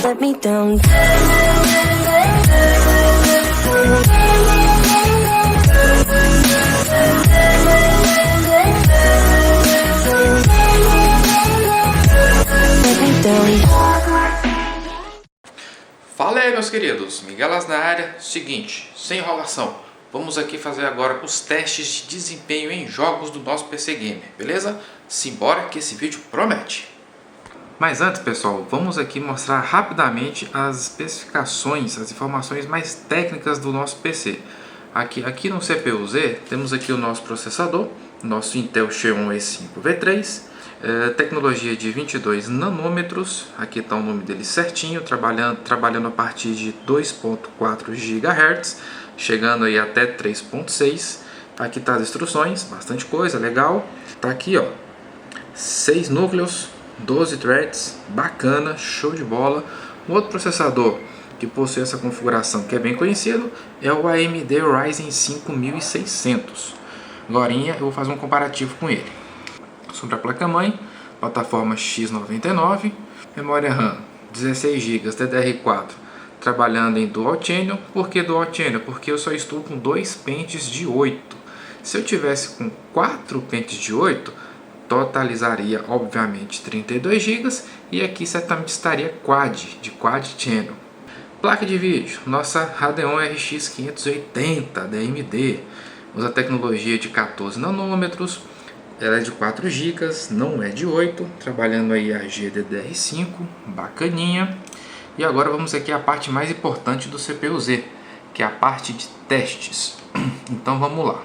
let me down. Fala aí, meus queridos, Miguelas na área. Seguinte, sem enrolação, vamos aqui fazer agora os testes de desempenho em jogos do nosso PC Gamer, beleza? Simbora que esse vídeo promete. Mas antes, pessoal, vamos aqui mostrar rapidamente as especificações, as informações mais técnicas do nosso PC. Aqui no CPU-Z temos aqui o nosso processador, nosso Intel Xeon E5 V3, tecnologia de 22 nanômetros, aqui está o nome dele certinho, trabalhando a partir de 2.4 GHz, chegando aí até 3.6. Aqui está as instruções, bastante coisa, legal. Tá aqui, ó, 6 núcleos, 12 threads, bacana, show de bola. Um outro processador que possui essa configuração que é bem conhecido é o AMD Ryzen 5600. Agora eu vou fazer um comparativo com ele. Sobre a placa-mãe, plataforma X99, memória RAM 16 GB DDR4, trabalhando em Dual Channel. Por que Dual Channel? Porque eu só estou com 2 pentes de 8. Se eu tivesse com 4 pentes de 8, totalizaria obviamente 32 GB e aqui certamente estaria Quad Channel. Placa de vídeo, nossa Radeon RX 580 da AMD, usa tecnologia de 14 nanômetros, ela é de 4 GB, não é de 8, trabalhando aí a GDDR5, bacaninha. E agora vamos aqui à parte mais importante do CPU-Z, que é a parte de testes. Então vamos lá.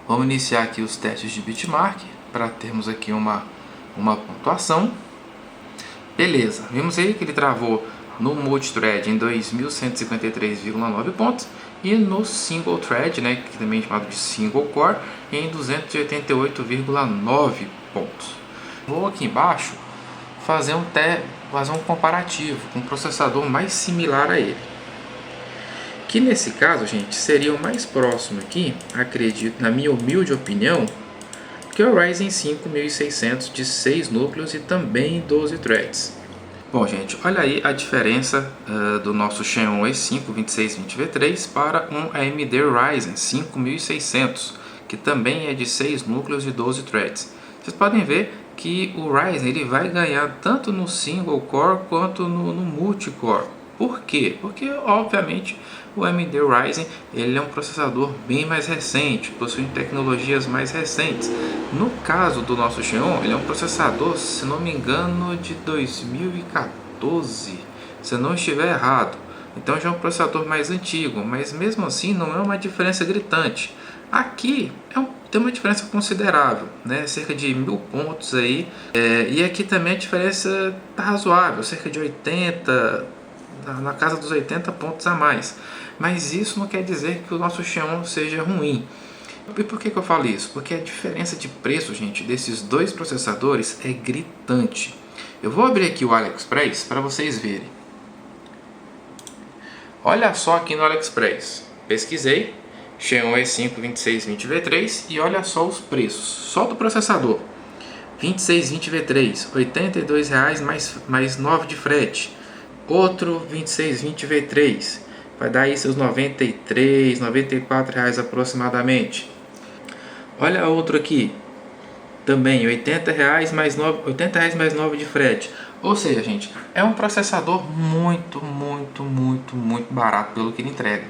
Vamos iniciar aqui os testes de benchmark, para termos aqui uma pontuação. Beleza, vimos aí que ele travou no multithread em 2153,9 pontos e no single thread, né, que também é chamado de single core, em 288,9 pontos. Vou aqui embaixo fazer um comparativo com um processador mais similar a ele, que nesse caso, gente, seria o mais próximo aqui, acredito, na minha humilde opinião, que é o Ryzen 5600 de 6 núcleos e também 12 threads. Bom, gente, olha aí a diferença do nosso Xeon E5 2620V3 para um AMD Ryzen 5600, que também é de 6 núcleos e 12 threads. Vocês podem ver que o Ryzen ele vai ganhar tanto no single core quanto no multicore. Por quê? Porque, obviamente, o AMD Ryzen ele é um processador bem mais recente, possui tecnologias mais recentes. No caso do nosso Xeon, ele é um processador, se não me engano, de 2014, se eu não estiver errado. Então já é um processador mais antigo, mas mesmo assim não é uma diferença gritante. Aqui tem uma diferença considerável, né? Cerca de 1000 pontos aí, e aqui também a diferença está razoável, cerca de 80, na casa dos 80 pontos a mais. Mas isso não quer dizer que o nosso Xeon seja ruim. E por que eu falo isso? Porque a diferença de preço, gente, desses dois processadores é gritante. Eu vou abrir aqui o AliExpress para vocês verem. Olha só aqui no AliExpress. Pesquisei Xeon E5 2620V3 e olha só os preços. Só do processador. 2620V3, R$ 82,00 mais 9 de frete. Outro 2620V3 vai dar aí seus 93, 94 reais aproximadamente. Olha outro aqui, também R$ 80,00 mais 9 de frete. Ou seja, gente, é um processador muito barato pelo que ele entrega.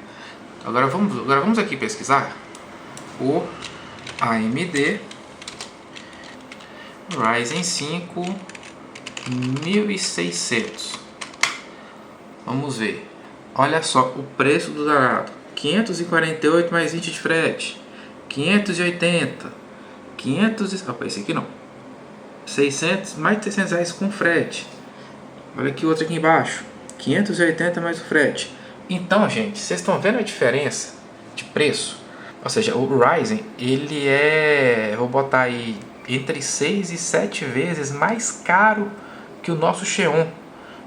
Agora vamos aqui pesquisar o AMD Ryzen 5 1600. Vamos ver. Olha só o preço do danado. 548 mais 20 de frete. 580. 500. Opa, esse aqui não. 600, mais de 600 reais com frete. Olha aqui outro aqui embaixo. 580 mais o frete. Então, gente, vocês estão vendo a diferença de preço? Ou seja, o Ryzen, ele é, vou botar aí, entre 6 e 7 vezes mais caro que o nosso Xeon.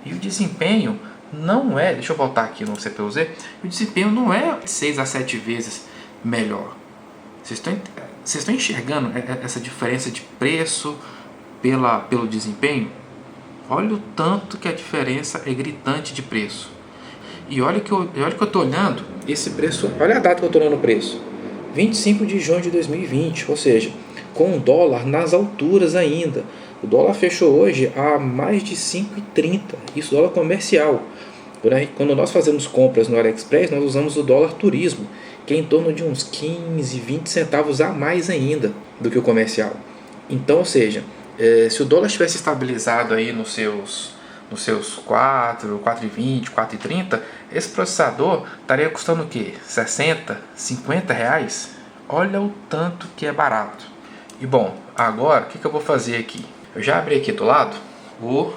E o desempenho não é, deixa eu voltar aqui no CPU-Z, o desempenho não é 6 a 7 vezes melhor. Vocês estão enxergando essa diferença de preço pelo desempenho? Olha o tanto que a diferença é gritante de preço. E olha que eu tô olhando esse preço, olha a data que eu tô olhando o preço. 25 de junho de 2020, ou seja, com o dólar nas alturas ainda. O dólar fechou hoje a mais de 5,30, isso dólar comercial. Quando nós fazemos compras no AliExpress, nós usamos o dólar turismo, que é em torno de uns 15, 20 centavos a mais ainda do que o comercial. Então, ou seja, se o dólar estivesse estabilizado aí nos seus 4, 4,20, 4,30, esse processador estaria custando o quê? 60, 50 reais? Olha o tanto que é barato. E bom, agora o que eu vou fazer aqui? Eu já abri aqui do lado o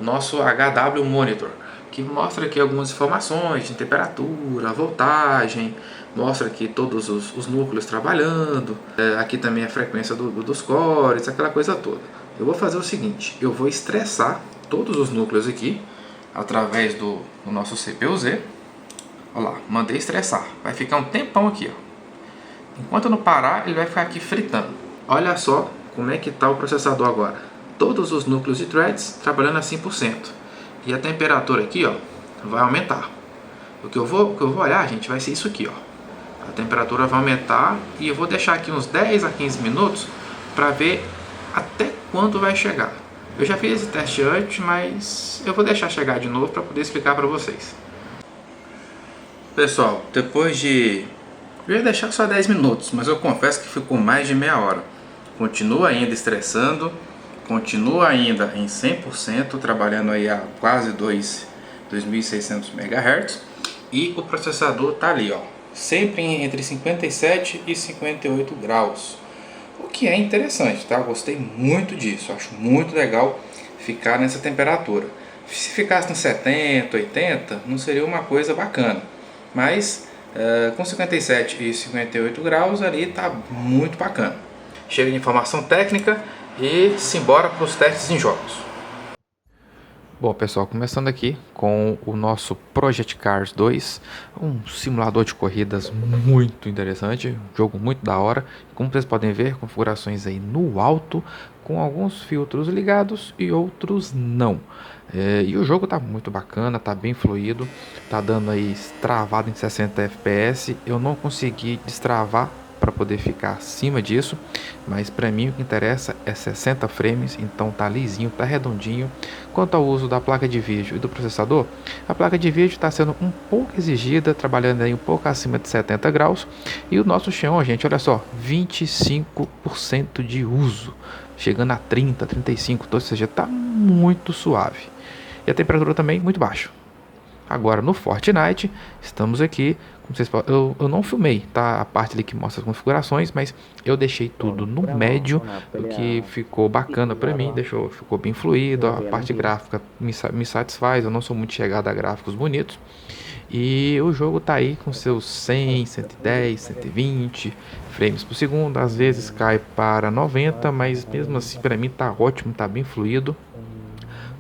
nosso HW Monitor, que mostra aqui algumas informações de temperatura, voltagem, mostra aqui todos os núcleos trabalhando, aqui também a frequência dos cores, aquela coisa toda. Eu vou fazer o seguinte, eu vou estressar todos os núcleos aqui, através do nosso CPU-Z. Olha lá, mandei estressar, vai ficar um tempão aqui, ó. Enquanto não parar, ele vai ficar aqui fritando. Olha só como é que está o processador agora. Todos os núcleos e threads trabalhando a 100%. E a temperatura aqui, ó, vai aumentar. O que eu vou olhar, gente, vai ser isso aqui, ó. A temperatura vai aumentar e eu vou deixar aqui uns 10 a 15 minutos para ver até quando vai chegar. Eu já fiz esse teste antes, mas eu vou deixar chegar de novo para poder explicar para vocês. Pessoal, depois de... eu ia deixar só 10 minutos, mas eu confesso que ficou mais de meia hora. Continua ainda estressando, continua ainda em 100%, trabalhando aí a quase 2.600 MHz. E o processador tá ali, ó, sempre entre 57 e 58 graus. O que é interessante, tá? Eu gostei muito disso, acho muito legal ficar nessa temperatura. Se ficasse nos 70, 80, não seria uma coisa bacana. Mas com 57 e 58 graus ali tá muito bacana. Chega de informação técnica e simbora para os testes em jogos. Bom, pessoal, começando aqui com o nosso Project Cars 2, um simulador de corridas muito interessante, um jogo muito da hora. Como vocês podem ver, configurações aí no alto, com alguns filtros ligados e outros não. E o jogo tá muito bacana, tá bem fluido, tá dando aí travado em 60 FPS. Eu não consegui destravar para poder ficar acima disso, mas para mim o que interessa é 60 frames, então tá lisinho, tá redondinho. Quanto ao uso da placa de vídeo e do processador, a placa de vídeo está sendo um pouco exigida, trabalhando aí um pouco acima de 70 graus, e o nosso Xeon, gente, olha só, 25% de uso, chegando a 30, 35, ou seja, tá muito suave. E a temperatura também muito baixa. Agora no Fortnite, estamos aqui, como vocês podem, eu não filmei, tá? A parte ali que mostra as configurações, mas eu deixei tudo no médio, o que ficou bacana para mim, ficou bem fluido, a parte gráfica me satisfaz, eu não sou muito chegado a gráficos bonitos. E o jogo tá aí com seus 100, 110, 120 frames por segundo, às vezes cai para 90, mas mesmo assim para mim tá ótimo, tá bem fluido.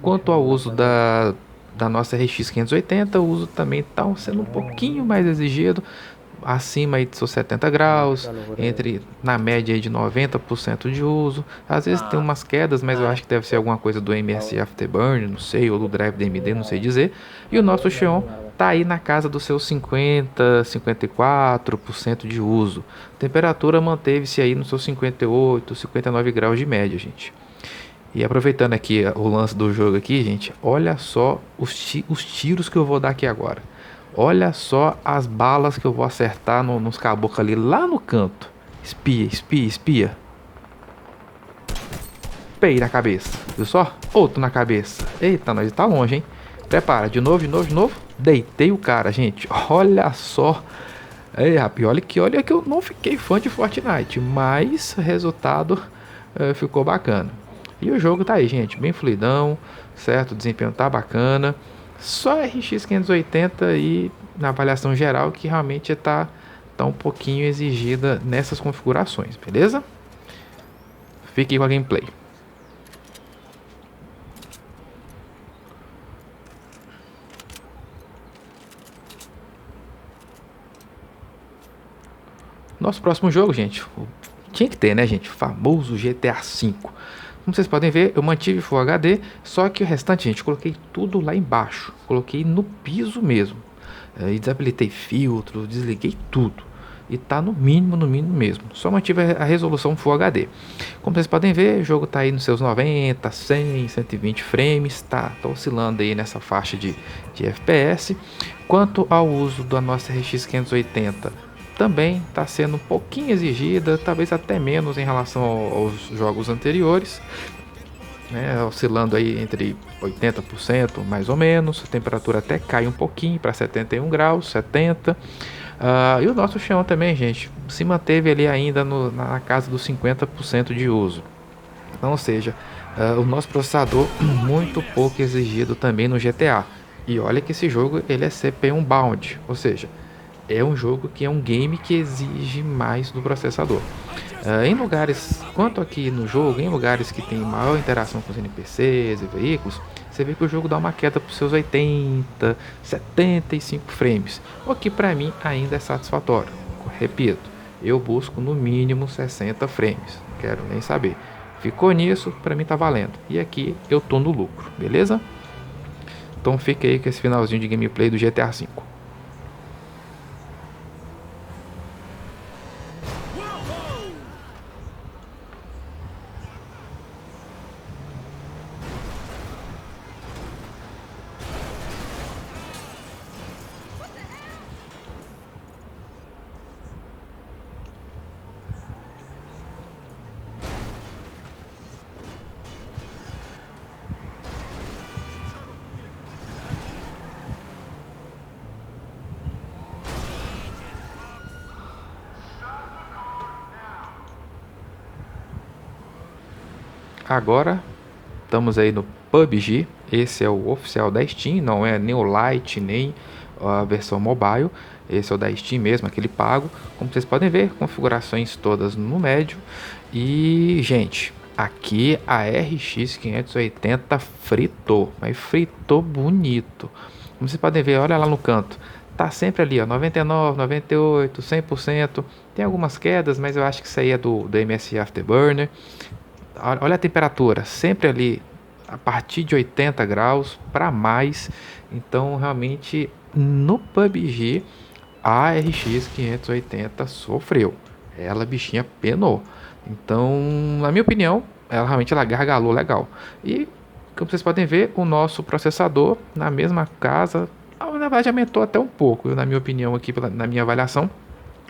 Quanto ao uso da nossa RX 580, o uso também está sendo um pouquinho mais exigido, acima aí de seus 70 graus, na média aí de 90% de uso. Às vezes tem umas quedas, mas eu acho que deve ser alguma coisa do MSI Afterburn, não sei, ou do drive da AMD, não sei dizer. E o nosso Xeon tá aí na casa dos seus 50, 54% de uso. A temperatura manteve-se aí nos seus 58, 59 graus de média, gente. E aproveitando aqui o lance do jogo aqui, gente, olha só os tiros que eu vou dar aqui agora. Olha só as balas que eu vou acertar nos caboclos ali lá no canto. Espia, espia, espia. Pei na cabeça, viu só? Outro na cabeça. Eita, nós tá longe, hein? Prepara, de novo, de novo, de novo. Deitei o cara, gente. Olha só. Ei, rapaz, olha que eu não fiquei fã de Fortnite, mas o resultado ficou bacana. E o jogo tá aí, gente, bem fluidão, certo? O desempenho tá bacana. Só RX 580 e na avaliação geral que realmente tá um pouquinho exigida nessas configurações, beleza? Fique com a gameplay. Nosso próximo jogo, gente, tinha que ter, né, gente? O famoso GTA V. Como vocês podem ver, eu mantive Full HD, só que o restante, gente, coloquei tudo lá embaixo, coloquei no piso mesmo, e desabilitei filtro, desliguei tudo, e tá no mínimo mesmo, só mantive a resolução Full HD. Como vocês podem ver, o jogo tá aí nos seus 90, 100, 120 frames, tá oscilando aí nessa faixa de FPS. Quanto ao uso da nossa RX 580, também está sendo um pouquinho exigida, talvez até menos em relação aos jogos anteriores, né, oscilando aí entre 80% mais ou menos, a temperatura até cai um pouquinho para 71 graus, 70. E o nosso chão também, gente, se manteve ali ainda na casa dos 50% de uso. Então, ou seja, o nosso processador muito pouco exigido também no GTA. E olha que esse jogo ele é CPU bound, ou seja, é um jogo que é um game que exige mais do processador. Em lugares, quanto aqui no jogo, em lugares que tem maior interação com os NPCs e veículos, você vê que o jogo dá uma queda para os seus 80, 75 frames, o que para mim ainda é satisfatório. Repito, eu busco no mínimo 60 frames, não quero nem saber. Ficou nisso, para mim tá valendo. E aqui eu tô no lucro, beleza? Então fica aí com esse finalzinho de gameplay do GTA V. Agora estamos aí no PUBG, esse é o oficial da Steam, não é nem o Lite, nem a versão mobile, esse é o da Steam mesmo, aquele pago. Como vocês podem ver, configurações todas no médio. E, gente, aqui a RX 580 fritou, mas fritou bonito. Como vocês podem ver, olha lá no canto, tá sempre ali, ó, 99, 98, 100%. Tem algumas quedas, mas eu acho que isso aí é do MSI Afterburner. Olha a temperatura, sempre ali a partir de 80 graus para mais. Então, realmente, no PUBG, a RX 580 sofreu. Ela, bichinha, penou. Então, na minha opinião, ela gargalou legal. E, como vocês podem ver, o nosso processador, na mesma casa, na verdade, aumentou até um pouco. Na minha opinião, aqui, na minha avaliação,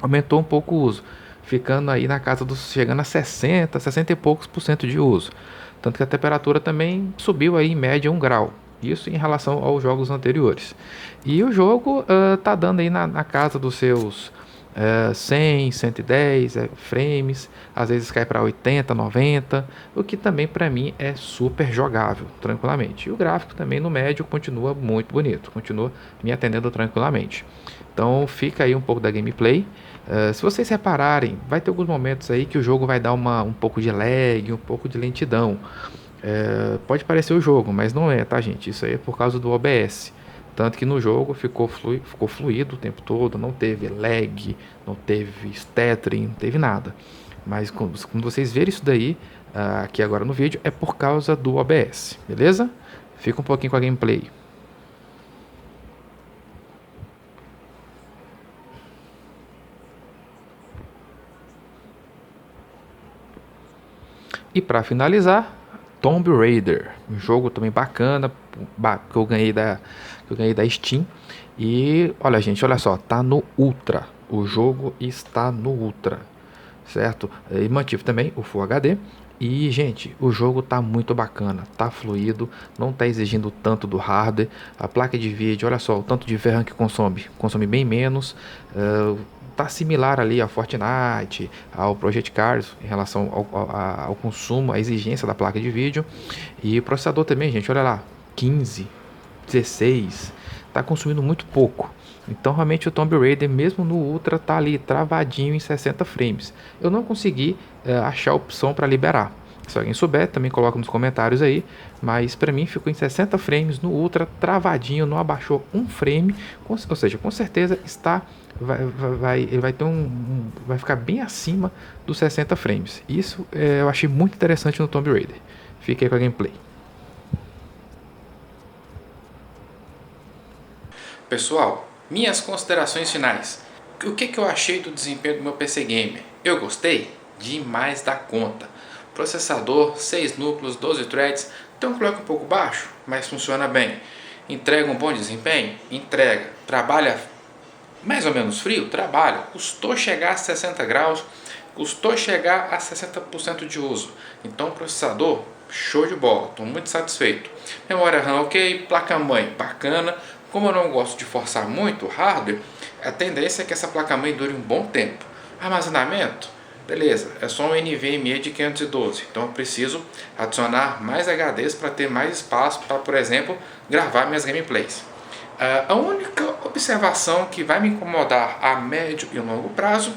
aumentou um pouco o uso, ficando aí na casa dos, chegando a 60 e poucos por cento de uso. Tanto que a temperatura também subiu aí em média 1 grau. Isso em relação aos jogos anteriores. E o jogo tá dando aí na casa dos seus 100, 110 frames, às vezes cai para 80, 90, o que também para mim é super jogável, tranquilamente. E o gráfico também no médio continua muito bonito, continua me atendendo tranquilamente. Então fica aí um pouco da gameplay. Se vocês repararem, vai ter alguns momentos aí que o jogo vai dar um pouco de lag, um pouco de lentidão. Pode parecer o jogo, mas não é, tá, gente? Isso aí é por causa do OBS. Tanto que no jogo ficou fluido o tempo todo, não teve lag, não teve stuttering, não teve nada. Mas quando vocês verem isso daí, aqui agora no vídeo, é por causa do OBS, beleza? Fica um pouquinho com a gameplay. E para finalizar, Tomb Raider, um jogo também bacana que eu ganhei da Steam. E olha, gente, olha só, tá no Ultra. O jogo está no Ultra, certo? E mantive também o Full HD. E, gente, o jogo tá muito bacana, tá fluido, não tá exigindo tanto do hardware. A placa de vídeo, olha só, o tanto de VRAM que consome bem menos. Tá similar ali ao Fortnite, ao Project Cars em relação ao consumo, à exigência da placa de vídeo. E o processador também, gente, olha lá, 15, 16, tá consumindo muito pouco. Então realmente o Tomb Raider, mesmo no Ultra, tá ali travadinho em 60 frames. Eu não consegui achar a opção para liberar. Se alguém souber, também coloca nos comentários aí. Mas para mim ficou em 60 frames no Ultra, travadinho, não abaixou um frame. Ou seja, com certeza ele vai ficar bem acima dos 60 frames. Isso eu achei muito interessante no Tomb Raider. Fique aí com a gameplay. Pessoal, minhas considerações finais. O que eu achei do desempenho do meu PC Gamer? Eu gostei demais da conta. Processador, 6 núcleos, 12 threads, tem um clock um pouco baixo, mas funciona bem. Entrega um bom desempenho? Entrega. Trabalha mais ou menos frio? Trabalha. Custou chegar a 60 graus, custou chegar a 60% de uso. Então processador, show de bola, estou muito satisfeito. Memória RAM ok, placa-mãe bacana. Como eu não gosto de forçar muito o hardware, a tendência é que essa placa-mãe dure um bom tempo. Armazenamento? Beleza, é só um NVMe de 512, então eu preciso adicionar mais HDs para ter mais espaço para, por exemplo, gravar minhas gameplays. A única observação que vai me incomodar a médio e longo prazo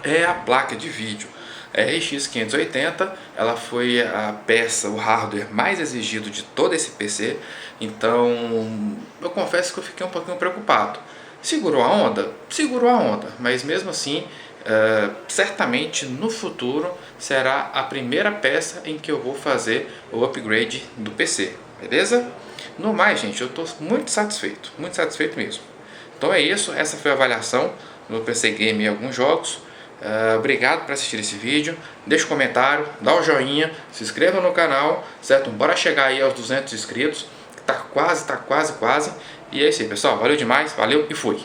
é a placa de vídeo. A RX 580, ela foi a peça, o hardware mais exigido de todo esse PC, então eu confesso que eu fiquei um pouquinho preocupado. Segurou a onda? Segurou a onda, mas mesmo assim, certamente no futuro será a primeira peça em que eu vou fazer o upgrade do PC, beleza? No mais, gente, eu estou muito satisfeito mesmo. Então é isso, essa foi a avaliação do PC Game em alguns jogos. Obrigado por assistir esse vídeo, deixa um comentário, dá o joinha, se inscreva no canal, certo? Bora chegar aí aos 200 inscritos, tá quase, e é isso aí pessoal, valeu demais, valeu e fui!